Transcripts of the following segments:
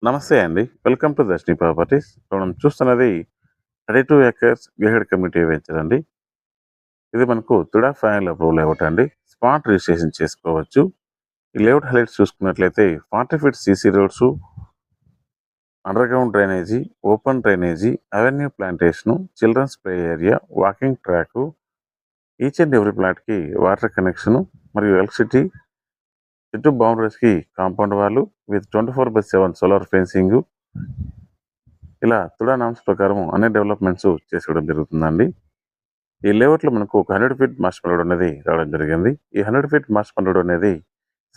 నమస్తే అండి. Welcome to Darshini properties. మనం చూస్తున్నది 32 ఎకర్స్ గేటెడ్ కమ్యూనిటీ వెంచర్ అండి. ఇది మనకు తుడా ఫైనల్ అప్రూవల్ లేఅవుట్ అండి. స్పాట్ రిజిస్ట్రేషన్ చేసుకోవచ్చు. ఈ లేఅవుట్ హైలైట్స్ చూసుకున్నట్లయితే 40 feet CC roads, underground drainage, open drainage, avenue plantation, children's play area, walking track, each and every ప్లాట్కి వాటర్ కనెక్షన్ మరియు electricity, చుట్టూ బౌండరీస్కి కాంపౌండ్ వాళ్ళు విత్ 24/7 సోలార్ ఫెన్సింగ్, ఇలా తుడా నామ్స్ ప్రకారం అన్ని డెవలప్మెంట్స్ చేసుకోవడం జరుగుతుందండి. ఈ లేఅవుట్లో మనకు ఒక 100 ఫీట్ మాస్టర్ రోడ్ అనేది రావడం జరిగింది. ఈ 100 ఫీట్ మాస్టర్ రోడ్ అనేది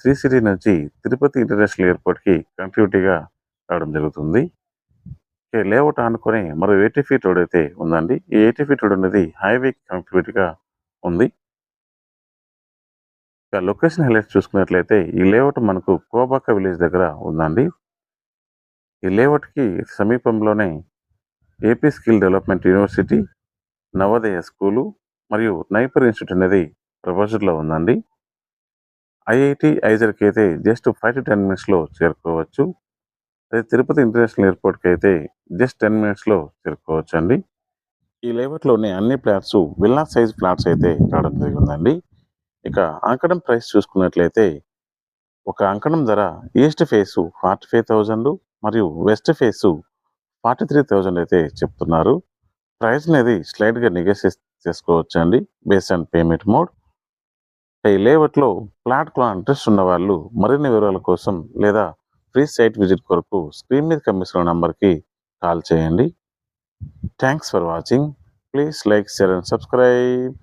శ్రీ సిటీ నుంచి తిరుపతి ఇంటర్నేషనల్ ఎయిర్పోర్ట్కి కనెక్టివిటీగా రావడం జరుగుతుంది. ఈ లేఅవుట్ ఆనుకొని మరో 80 ఫీట్ రోడ్ అయితే ఉందండి. ఈ 80 ఫీట్ రోడ్ అనేది హైవేకి కనెక్టివిటీగా ఉంది. ఇక లొకేషన్ హైలైట్స్ చూసుకున్నట్లయితే ఈ లేఅవుట్ మనకు కోబాక విలేజ్ దగ్గర ఉందండి. ఈ లేఅవుట్కి సమీపంలోనే AP skill development university, Navodaya school మరియు నైపర్ ఇన్స్టిట్యూట్ అనేది ప్రపోజర్లో ఉందండి. ఐఐటి ఐజర్కి అయితే జస్ట్ 5 to 10 మినిట్స్లో చేరుకోవచ్చు. అదే తిరుపతి ఇంటర్నేషనల్ ఎయిర్పోర్ట్కి అయితే జస్ట్ 10 మినిట్స్లో చేరుకోవచ్చు అండి. ఈ లేఅవుట్లోని అన్ని ఫ్లాట్స్ విల్లా సైజ్ ఫ్లాట్స్ అయితే రావడం జరిగిందండి. ఇక అంకణం ప్రైస్ చూసుకున్నట్లయితే ఒక అంకణం ధర ఈస్ట్ ఫేసు 45,000 మరియు వెస్ట్ ఫేసు 43,000 అయితే చెప్తున్నారు. ప్రైస్ అనేది స్లైడ్గా నెగోషియేట్ చేసుకోవచ్చు అండి బేస్డ్ ఆన్ పేమెంట్ మోడ్. ఈ లేఅవుట్లో ప్లాట్ ఇంట్రెస్ట్ ఉన్న వాళ్ళు మరిన్ని వివరాల కోసం లేదా ఫ్రీ సైట్ విజిట్ కొరకు స్క్రీన్ మీద కనిపిస్తున్న నంబర్కి కాల్ చేయండి. Thanks for watching. Please like, share and subscribe.